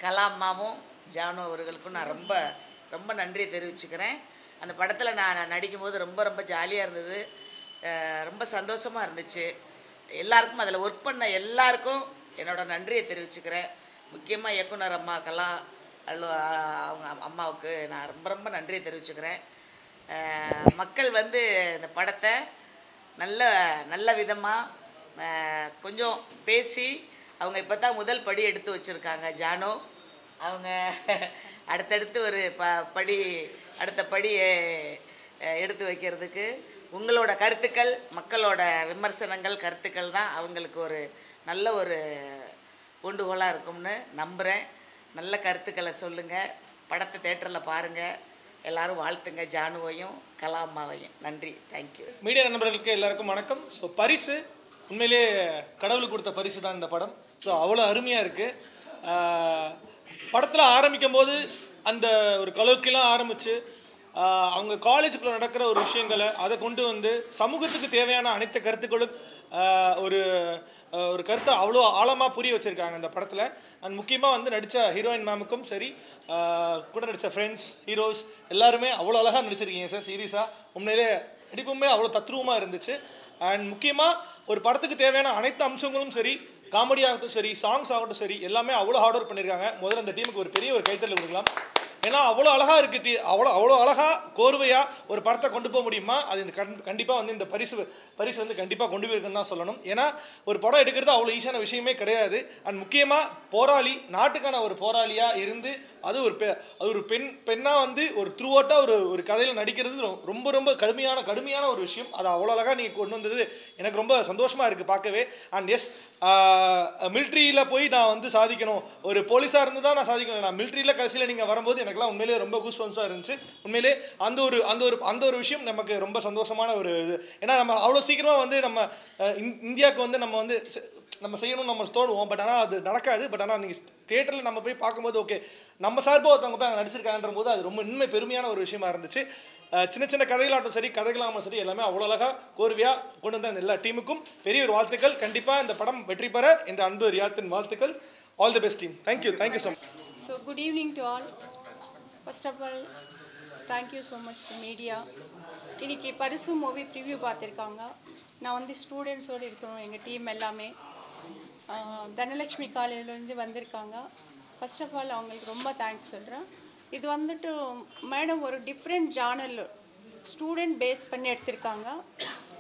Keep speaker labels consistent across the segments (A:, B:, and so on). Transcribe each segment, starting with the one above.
A: கலா அம்மாவும் ஜானு அவர்களுக்கும் நான் ரொம்ப ரொம்ப நன்றியை தெரிவிச்சுக்கிறேன். அந்த படத்தில் நான் நடிக்கும்போது ரொம்ப ரொம்ப ஜாலியாக இருந்தது, ரொம்ப சந்தோஷமாக இருந்துச்சு. எல்லாருக்கும் அதில் ஒர்க் பண்ண எல்லாருக்கும் என்னோடய நன்றியை தெரிவிச்சுக்கிறேன். முக்கியமாக இயக்குனர் அம்மா கலா அவங்க அம்மாவுக்கு நான் ரொம்ப ரொம்ப நன்றியை தெரிவிச்சுக்கிறேன். மக்கள் வந்து இந்த படத்தை நல்ல நல்ல விதமாக கொஞ்சம் பேசி அவங்க இப்போ தான் முதல் படி எடுத்து வச்சுருக்காங்க. ஜானு அவங்க அடுத்தடுத்து ஒரு அடுத்த படி எடுத்து வைக்கிறதுக்கு உங்களோட கருத்துக்கள், மக்களோட விமர்சனங்கள், கருத்துக்கள் தான் அவங்களுக்கு ஒரு நல்ல ஒரு ஊண்டுகோலாக இருக்கும்னு நம்புகிறேன். நல்ல கருத்துக்களை சொல்லுங்கள், படத்தை தேட்டரில் பாருங்கள், எல்லாரும் வாழ்த்துங்க ஜானுவையும் கலா அம்மாவையும். நன்றி, தேங்க்யூ.
B: மீடியா நண்பர்களுக்கு எல்லாருக்கும் வணக்கம். ஸோ பரிசு உண்மையிலே கடவுளுக்கு கொடுத்த பரிசு தான் இந்த படம். ஸோ அவ்வளோ அருமையாக இருக்குது. படத்தில் ஆரம்பிக்கும் போது அந்த ஒரு கலோக்கிலாம் ஆரம்பித்து அவங்க காலேஜுக்குள்ளே நடக்கிற ஒரு விஷயங்களை அதை கொண்டு வந்து சமூகத்துக்கு தேவையான அனைத்து கருத்துக்களும் ஒரு ஒரு கருத்தை அவ்வளோ ஆழமாக புரிய வச்சுருக்காங்க இந்த படத்தில். அண்ட் முக்கியமாக வந்து நடித்த ஹீரோயின் மேமுக்கும் சரி, கூட நடித்த ஃப்ரெண்ட்ஸ், ஹீரோஸ் எல்லாருமே அவ்வளோ அழகாக நடிச்சிருக்கீங்க சார். சீரியஸாக உண்மையிலே நடிப்புமே அவ்வளோ தத்ரூபமாக இருந்துச்சு. அண்ட் முக்கியமாக ஒரு படத்துக்கு தேவையான அனைத்து அம்சங்களும் சரி, காமெடி ஆகட்டும் சரி, சாங்ஸ் ஆகட்டும் சரி, எல்லாமே அவ்வளோ ஹார்ட் ஒர்க் பண்ணியிருக்காங்க. முதல்ல அந்த டீமுக்கு ஒரு பெரிய ஒரு கைத்தறல் கொடுக்கலாம். ஏன்னா அவ்வளோ அழகாக இருக்குது, அவ்வளோ அழகாக கோர்வையாக ஒரு படத்தை கொண்டு போக முடியுமா? அது இந்த கண்டிப்பாக வந்து இந்த பரிசு வந்து கண்டிப்பாக கொண்டு போயிருக்குன்னு தான் சொல்லணும். ஏன்னா ஒரு படம் எடுக்கிறது அவ்வளோ ஈஸியான விஷயமே கிடையாது. அண்ட் முக்கியமாக போராளி, நாட்டுக்கான ஒரு போராளியாக இருந்து அது ஒரு பெண்ணாக வந்து ஒரு த்ரூ அவுட்டாக ஒரு கதையில் நடிக்கிறது ரொம்ப ரொம்ப கடுமையான ஒரு விஷயம். அது அவ்வளோ அழகாக நீங்கள் கொண்டு வந்தது எனக்கு ரொம்ப சந்தோஷமாக இருக்குது பார்க்கவே. அண்ட் எஸ், மிலிட்ரியில் போய் நான் வந்து சாதிக்கணும், ஒரு போலீஸாக இருந்து தான் நான் சாதிக்கணும். நான் மிலிட்ரியில் கடைசியில் நீங்கள் வரும்போது எனக்குலாம் உண்மையிலே ரொம்ப கூஸ்பம்ஸாக இருந்துச்சு. உண்மையிலே அந்த ஒரு விஷயம் நமக்கு ரொம்ப சந்தோஷமான ஒரு இது. ஏன்னா நம்ம அவ்வளோ சீக்கிரமாக வந்து நம்ம இந்தியாவுக்கு வந்து நம்ம செய்யணும்னு நம்ம தோணுவோம். பட் ஆனால் அது நடக்காது. பட் ஆனால் நீங்கள் தியேட்டரில் நம்ம போய் பார்க்கும்போது ஓகே நம்ம சார்பாக ஒருத்தவங்க போய் அங்கே நடிச்சிருக்காங்கன்ற போது அது ரொம்ப இன்னுமே பெருமையான ஒரு விஷயமா இருந்துச்சு. சின்ன சின்ன கதைகளாகட்டும் சரி, கதைகளாகவும் சரி, எல்லாமே அவ்வளோ அழகாக கோர்வையாக கொண்டு வந்த அந்த எல்லா டீமுக்கும் பெரிய ஒரு வாழ்த்துக்கள். கண்டிப்பாக இந்த படம் வெற்றி பெற இந்த அன்பு ரியாத்தின் வாழ்த்துக்கள். All the best team. Thank you so much.
C: So good evening to all. First of all thank you so much to media. இன்றைக்கி பரிசு மூவி ப்ரிவ்யூ பார்த்துருக்காங்க. நான் வந்து ஸ்டூடெண்ட்ஸோடு இருக்கணும், எங்கள் டீம் எல்லாமே தனலட்சுமி காலேஜிலேருந்து வந்திருக்காங்க. ஃபர்ஸ்ட் ஆஃப் ஆல் அவங்களுக்கு ரொம்ப தேங்க்ஸ் சொல்கிறேன். இது வந்துட்டு மேடம் ஒரு டிஃப்ரெண்ட் ஜானல் ஸ்டூடெண்ட் பேஸ் பண்ணி எடுத்திருக்காங்க.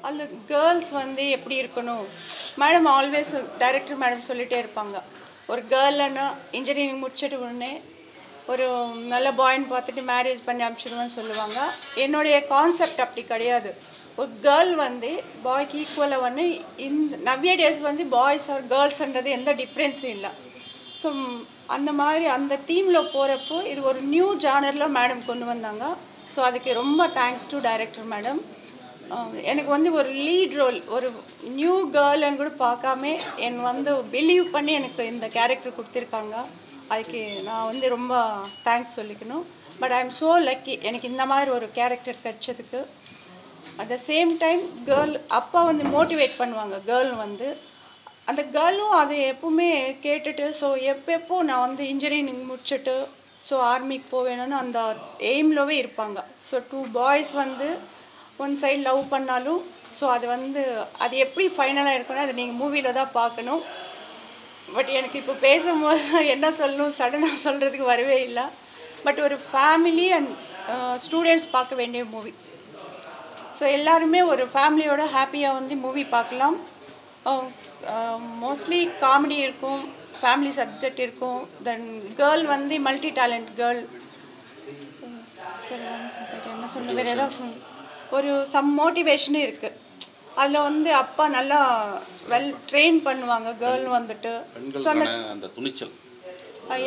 C: அதில் கேர்ள்ஸ் வந்து எப்படி இருக்கணும், மேடம் ஆல்வேஸ் டைரக்டர் மேடம் சொல்லிகிட்டே இருப்பாங்க, ஒரு கேர்ள்னா இன்ஜினியரிங் முடிச்சுட்டு உடனே ஒரு நல்ல பாய்ன்னு பார்த்துட்டு மேரேஜ் பண்ணி அனுப்பிச்சிடுவேன்னு சொல்லுவாங்க. என்னுடைய கான்செப்ட் அப்படி கிடையாது. ஒரு கேர்ள் வந்து பாய்க்கு ஈக்குவலாக வந்து இந்த நவ்ய டேஸ் வந்து பாய்ஸ் ஆர் கேர்ள்ஸ்ன்றது எந்த டிஃப்ரென்ஸும் இல்லை. ஸோ அந்த மாதிரி அந்த தீமில் போகிறப்போ இது ஒரு நியூ ஜானரில் மேடம் கொண்டு வந்தாங்க. ஸோ அதுக்கு ரொம்ப தேங்க்ஸ் டு டைரக்டர் மேடம். எனக்கு வந்து ஒரு லீட் ரோல், ஒரு நியூ கேர்ள்னு கூட பார்க்காம என்னை வந்து பிலீவ் பண்ணி எனக்கு இந்த கேரக்டர் கொடுத்துருக்காங்க. அதுக்கு நான் வந்து ரொம்ப தேங்க்ஸ் சொல்லிக்கணும். But I am so lucky எனக்கு இந்த மாதிரி ஒரு கேரக்டர் கிடைச்சதுக்கு. At the same time girl அப்பா வந்து மோட்டிவேட் பண்ணுவாங்க, கேர்ள் வந்து அந்த கேர்ளும் அதை எப்பவுமே கேட்டுட்டு ஸோ எப்போ நான் வந்து இன்ஜினியரிங் முடிச்சுட்டு ஸோ ஆர்மிக்கு போவேணும்னு அந்த எய்ம்லவே இருப்பாங்க. ஸோ 2 பாய்ஸ் வந்து ஒன் சைடு லவ் பண்ணாலும் ஸோ அது வந்து அது எப்படி ஃபைனலாக இருக்கணும் அது நீங்கள் மூவியில் தான் பார்க்கணும். பட் எனக்கு இப்போ பேசும்போது என்ன சொல்லணும் சடனாக சொல்கிறதுக்கு வரவே இல்லை. பட் ஒரு ஃபேமிலி அண்ட் ஸ்டூடெண்ட்ஸ் பார்க்க வேண்டிய மூவி. ஸோ எல்லாருமே ஒரு ஃபேமிலியோட ஹாப்பியாக வந்து மூவி பார்க்கலாம். மோஸ்ட்லி காமெடி இருக்கும், ஃபேமிலி சப்ஜெக்ட் இருக்கும். தென் கேர்ள் வந்து மல்டி டேலண்ட் கேர்ள். என்ன சொல்ல வேறு ஏதாவது ஒரு சம் மோட்டிவேஷனும் இருக்குது. அதில் வந்து அப்பா நல்லா வெல் ட்ரெயின் பண்ணுவாங்க கேர்ள் வந்துட்டு. ஸோ அந்த துணிச்சல்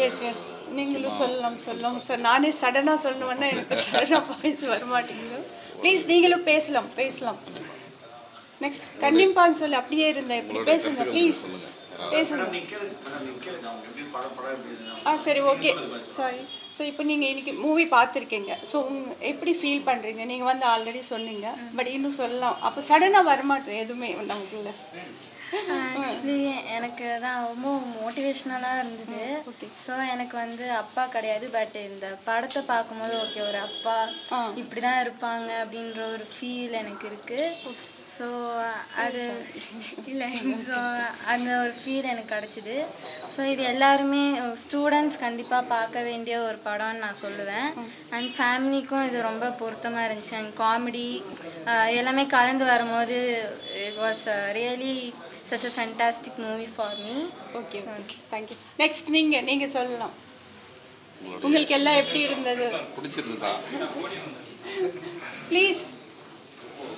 C: எஸ் எஸ் நீங்களும் சொல்லலாம் சார். நானே சடனாக சொல்லணுன்னா எனக்கு சடனாக பாய்ஸ் வரமாட்டேங்குது. ப்ளீஸ் நீங்களும் பேசலாம். நெக்ஸ்ட் கண்டிப்பான்னு சொல்லி அப்படியே இருந்தேன், இப்படி பேசுங்க ப்ளீஸ் பேசுங்க. சரி ஓகே சாரி. ஸோ இப்போ நீங்கள் இன்றைக்கி மூவி பார்த்துருக்கீங்க. ஸோ எப்படி ஃபீல் பண்ணுறீங்க? நீங்கள் வந்து ஆல்ரெடி சொன்னீங்க, பட் இன்னும் சொல்லலாம். அப்போ சடனாக வரமாட்டேன் எதுவுமே நமக்குள்ள.
D: ஆக்சுவலி எனக்கு தான் ரொம்ப மோட்டிவேஷ்னலாக இருந்தது. ஸோ எனக்கு வந்து அப்பா கிடையாது, பட் இந்த படத்தை பார்க்கும்போது ஓகே ஒரு அப்பா இப்படி தான் இருப்பாங்க அப்படின்ற ஒரு ஃபீல் எனக்கு இருக்குது. ஸோ அது இல்லை, ஸோ அந்த ஒரு ஃபீல் எனக்கு கிடச்சிது. ஸோ இது எல்லாருமே ஸ்டூடெண்ட்ஸ் கண்டிப்பாக பார்க்க வேண்டிய ஒரு படம்னு நான் சொல்லுவேன். அண்ட் ஃபேமிலிக்கும் இது ரொம்ப பொருத்தமாக இருந்துச்சு. அண்ட் காமெடி எல்லாமே கலந்து வரும்போது it was really such a fantastic movie for me.
C: Okay, thank you. Next நீங்கள் சொல்லலாம், உங்களுக்கு எல்லாம் எப்படி இருந்தது?
E: பிடிச்சிருந்தா?
C: Please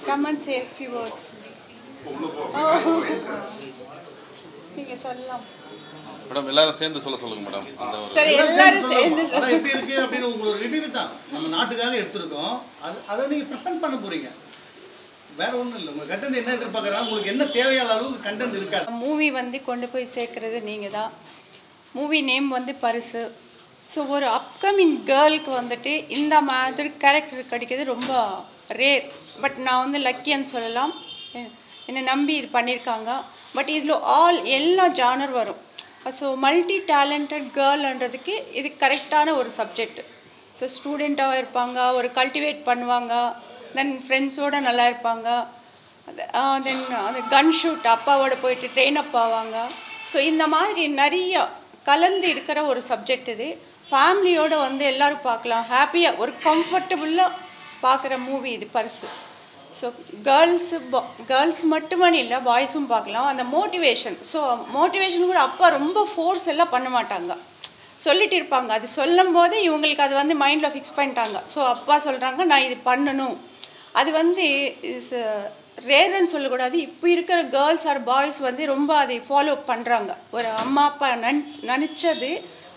C: come and say few words. நீங்கள் சொல்லலாம்
E: மேடம். எல்லாரும் சேர்ந்து சொல்லுங்க மேடம். அந்த ஒரு
C: சரி, எல்லாரும் சேர்ந்து
F: சொல்லுங்க. எப்படி இருக்கு அப்படின்னு உங்களோட ரிவ்யூ தான் நம்ம நாட்டுக்காக எடுத்துருக்கோம். அதை நீங்கள் ப்ரெசென்ட் பண்ண போறீங்க, வேற ஒன்றும் இல்லை. உங்கள் கண்டென்ட் என்ன எதிர்பார்க்குறாங்க, உங்களுக்கு என்ன தேவையான அளவுக்கு கண்டென்ட் இருக்காது.
C: மூவி வந்து கொண்டு போய் சேர்க்குறது நீங்கள் தான். மூவி நேம் வந்து பரிசு. ஸோ ஒரு அப்கமிங் கேர்ளுக்கு வந்துட்டு இந்த மாதிரி கேரக்டர் கிடைக்கிறது ரொம்ப ரேர். பட் நான் வந்து லக்கின்னு சொல்லலாம். என்னை நம்பி இது பண்ணியிருக்காங்க. பட் இதில் எல்லா ஜானர் வரும். ஸோ மல்டி டேலண்டட் கேர்ள்ன்றதுக்கு இது கரெக்டான ஒரு சப்ஜெக்ட். ஸோ ஸ்டூடெண்ட்டாக இருப்பாங்க, ஒரு கல்டிவேட் பண்ணுவாங்க, தென் ஃப்ரெண்ட்ஸோடு நல்லா இருப்பாங்க, தென் அந்த கன் ஷூட் அப்பாவோட போயிட்டு ட்ரெயின் அப் ஆவாங்க. ஸோ இந்த மாதிரி நிறைய கலந்து இருக்கிற ஒரு சப்ஜெக்ட் இது. ஃபேமிலியோடு வந்து எல்லோரும் பார்க்கலாம், ஹாப்பியாக ஒரு கம்ஃபர்டபுளாக பார்க்குற மூவி இது பரிசு. ஸோ கேர்ள்ஸ் மட்டுமே இல்லை, பாய்ஸும் பார்க்கலாம். அந்த மோட்டிவேஷன், ஸோ மோட்டிவேஷன் கூட அப்பா ரொம்ப ஃபோர்ஸ் எல்லாம் பண்ண மாட்டாங்க, சொல்லிட்டு இருப்பாங்க. அது சொல்லும் போது இவங்களுக்கு அது வந்து மைண்டில் ஃபிக்ஸ் பண்ணிட்டாங்க. ஸோ அப்பா சொல்கிறாங்க நான் இது பண்ணணும். அது வந்து ரேர்ன்னு சொல்லக்கூடாது. இப்போ இருக்கிற கேர்ள்ஸ் ஆர் பாய்ஸ் வந்து ரொம்ப அதை ஃபாலோ பண்ணுறாங்க. ஒரு அம்மா அப்பா நினச்சது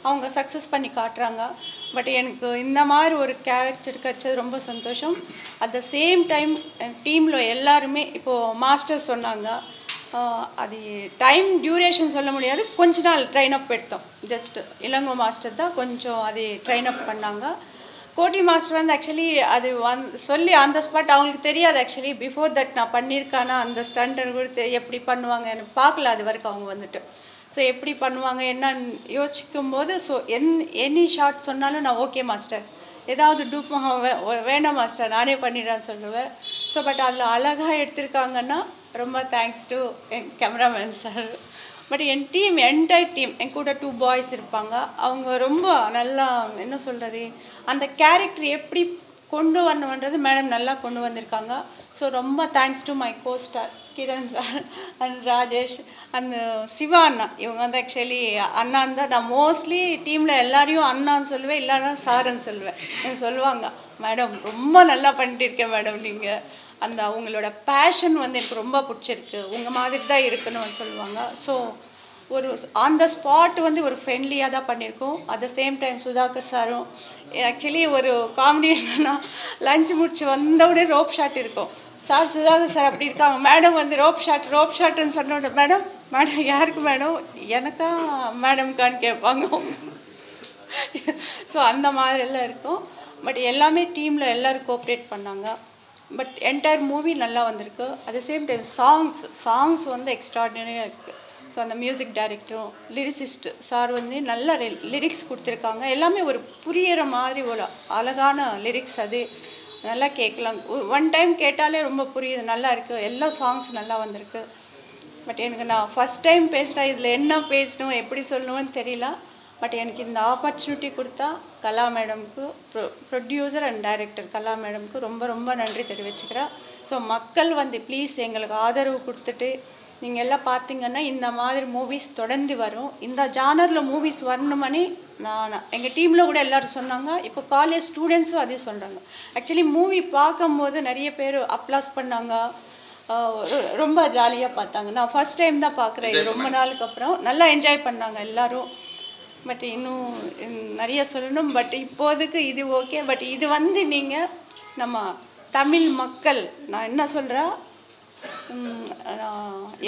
C: அவங்க சக்ஸஸ் பண்ணி காட்டுறாங்க. பட் எனக்கு இந்த மாதிரி ஒரு கேரக்டர் கிடச்சது ரொம்ப சந்தோஷம். அட் த சேம் டைம் டீமில் எல்லாருமே இப்போது மாஸ்டர் சொன்னாங்க, அது டைம் டியூரேஷன் சொல்ல முடியாது, கொஞ்ச நாள் ட்ரெயின் அப் எடுத்தோம். ஜஸ்ட் இளங்கோ மாஸ்டர் தான் கொஞ்சம் அது ட்ரெயின் அப் பண்ணாங்க. கோட்டி மாஸ்டர் வந்து ஆக்சுவலி அது சொல்லி அந்த ஸ்பாட் அவங்களுக்கு தெரியாது. ஆக்சுவலி பிஃபோர் தட் நான் பண்ணியிருக்கானா அந்த ஸ்டண்டன் கூட எப்படி பண்ணுவாங்க எனக்கு பார்க்கல அது வரைக்கும் அவங்க வந்துட்டு. ஸோ எப்படி பண்ணுவாங்க என்னன்னு யோசிக்கும் போது ஸோ எனி ஷார்ட் சொன்னாலும் நான் ஓகே மாஸ்டர், ஏதாவது டூப்பாக வேணாம் மாஸ்டர் நானே பண்ணிடுறேன்னு சொல்லுவேன். ஸோ பட் அதில் அழகாக எடுத்திருக்காங்கன்னா ரொம்ப தேங்க்ஸ் டு என் கேமராமேன் சார். பட் என் டீம் என்டையர் டீம், என் கூட 2 பாய்ஸ் இருப்பாங்க, அவங்க ரொம்ப நல்லா என்ன சொல்கிறது அந்த கேரக்டர் எப்படி கொண்டு வரணுன்றது மேடம் நல்லா கொண்டு வந்திருக்காங்க. ஸோ ரொம்ப thanks to my costar Kiran sir and Rajesh and Shiva அண்ணா. இவங்க வந்து ஆக்சுவலி அண்ணான்னு தான் நான் மோஸ்ட்லி டீமில் எல்லாரையும் அண்ணான்னு சொல்லுவேன், இல்லைன்னா சாருன்னு சொல்லுவேன். எனக்கு சொல்லுவாங்க மேடம் ரொம்ப நல்லா பண்ணிட்டு இருக்கேன் மேடம், நீங்கள் அந்த அவங்களோட பேஷன் வந்து எனக்கு ரொம்ப பிடிச்சிருக்கு, உங்கள் மாதிரி தான் இருக்கணும்னு சொல்லுவாங்க. ஸோ ஒரு ஆன் த ஸ்பாட் வந்து ஒரு ஃப்ரெண்ட்லியாக தான் பண்ணியிருக்கோம். At the same time Sudhakar சாரும் ஆக்சுவலி ஒரு காமெடி என்னன்னா லஞ்ச் முடிச்சு வந்தவுடனே ரோப் ஷாட் இருக்கும். சார் சுதாகர் சார் அப்படி இருக்காங்க, மேடம் வந்து ரோப் ஷாட்டுன்னு சொன்னோட மேடம் யாருக்கு மேடம், எனக்கா மேடம்கான்னு கேட்பாங்க. ஸோ அந்த மாதிரிலாம் இருக்கும். பட் எல்லாமே டீமில் எல்லோரும் கோஆப்ரேட் பண்ணாங்க. பட் என்டையர் மூவி நல்லா வந்திருக்கு. At the same time songs வந்து எக்ஸ்ட்ராடினரியாக இருக்குது. ஸோ அந்த மியூசிக் டைரக்டரும் லிரிசிஸ்ட் சார் வந்து நல்ல லிரிக்ஸ் கொடுத்துருக்காங்க. எல்லாமே ஒரு புரியிற மாதிரி ஒரு அழகான லிரிக்ஸ், அது நல்லா கேட்கலாம். ஒன் டைம் கேட்டாலே ரொம்ப புரியுது, நல்லா இருக்குது. எல்லா சாங்ஸ் நல்லா வந்திருக்கு. பட் எனக்கு நான் ஃபஸ்ட் டைம் பேசுகிறேன், இதில் என்ன பேசணும் எப்படி சொல்லணும்னு தெரியல. பட் எனக்கு இந்த ஆப்பர்ச்சுனிட்டி கொடுத்தா கலா மேடம்க்கு, ப்ரொடியூசர் அண்ட் டைரக்டர் கலா மேடம்க்கு ரொம்ப ரொம்ப நன்றி தெரிவிச்சுக்கிறேன். ஸோ மக்கள் வந்து ப்ளீஸ் எங்களுக்கு ஆதரவு கொடுத்துட்டு நீங்கள் எல்லாம் பார்த்தீங்கன்னா இந்த மாதிரி மூவிஸ் தொடர்ந்து வரும். இந்த ஜானரில் மூவிஸ் வரணுமனே நான் எங்கள் டீமில் கூட எல்லோரும் சொன்னாங்க. இப்போ காலேஜ் ஸ்டூடெண்ட்ஸும் அதே சொல்கிறாங்க. ஆக்சுவலி மூவி பார்க்கும்போது நிறைய பேர் அப்ளாஸ் பண்ணாங்க, ரொம்ப ஜாலியாக பார்த்தாங்க. நான் ஃபஸ்ட் டைம் தான் பார்க்குறேன், இது ரொம்ப நாளுக்கு அப்புறம் நல்லா என்ஜாய் பண்ணாங்க எல்லோரும். பட் இன்னும் நிறைய சொல்லணும். பட் இப்போதைக்கு இது ஓகே. பட் இது வந்து நீங்கள் நம்ம தமிழ் மக்கள், நான் என்ன சொல்கிறேன்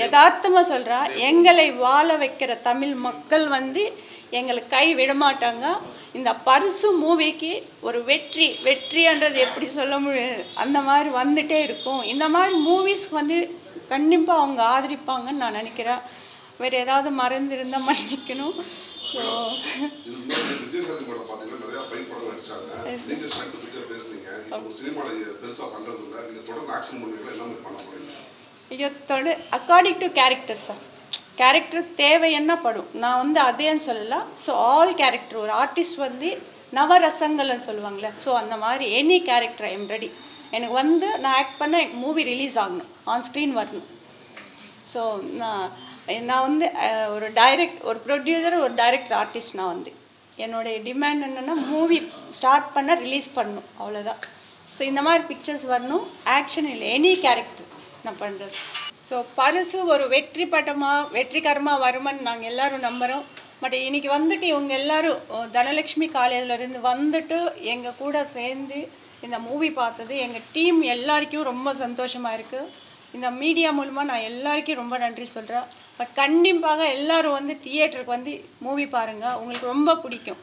C: யதார்த்தமாக சொல்கிறேன், எங்களை வாழ வைக்கிற தமிழ் மக்கள் வந்து எங்களை கை விட மாட்டாங்க. இந்த பரிசு மூவிக்கு ஒரு வெற்றின்றது எப்படி சொல்ல முடியும், அந்த மாதிரி வந்துகிட்டே இருக்கும். இந்த மாதிரி மூவிஸ்க்கு வந்து கண்டிப்பாக அவங்க ஆதரிப்பாங்கன்னு நான் நினைக்கிறேன். வேறு ஏதாவது மறந்துருந்தால் மன்னிக்கணும். ஸோ ஐயோ according to character sir. Character தேவை என்ன படும் நான் வந்து அதேன்னு சொல்லலாம். ஸோ ஆல் கேரக்டர் ஒரு ஆர்டிஸ்ட் வந்து நவரசங்கள்னு சொல்லுவாங்களே, ஸோ அந்த மாதிரி any character I am ready. எனக்கு வந்து நான் ஆக்ட் பண்ண எனக்கு மூவி ரிலீஸ் ஆகணும், ஆன் ஸ்க்ரீன் வரணும். ஸோ நான் வந்து ஒரு ப்ரொடியூசர் ஒரு டைரக்டர் ஆர்டிஸ்ட். நான் வந்து என்னுடைய டிமாண்ட் என்னென்னா மூவி ஸ்டார்ட் பண்ண ரிலீஸ் பண்ணணும், அவ்வளோதான். ஸோ இந்த மாதிரி பிக்சர்ஸ் வரணும், ஆக்ஷன் இல்லை, எனி கேரக்டர் நான் பண்ணுறது. ஸோ பரிசு ஒரு வெற்றிகரமாக வருமான்னு நாங்கள் எல்லோரும் நம்புகிறோம். பட் இன்றைக்கி வந்துட்டு இவங்க எல்லோரும் தனலட்சுமி காலேஜிலேருந்து வந்துட்டு எங்கள் கூட சேர்ந்து இந்த மூவி பார்த்தது எங்கள் டீம் எல்லாருக்கும் ரொம்ப சந்தோஷமாக இருக்குது. இந்த மீடியா மூலமாக நான் எல்லாருக்கும் ரொம்ப நன்றி சொல்கிறேன். பட் கண்டிப்பாக எல்லோரும் வந்து தியேட்டருக்கு வந்து மூவி பாருங்கள், உங்களுக்கு ரொம்ப பிடிக்கும்.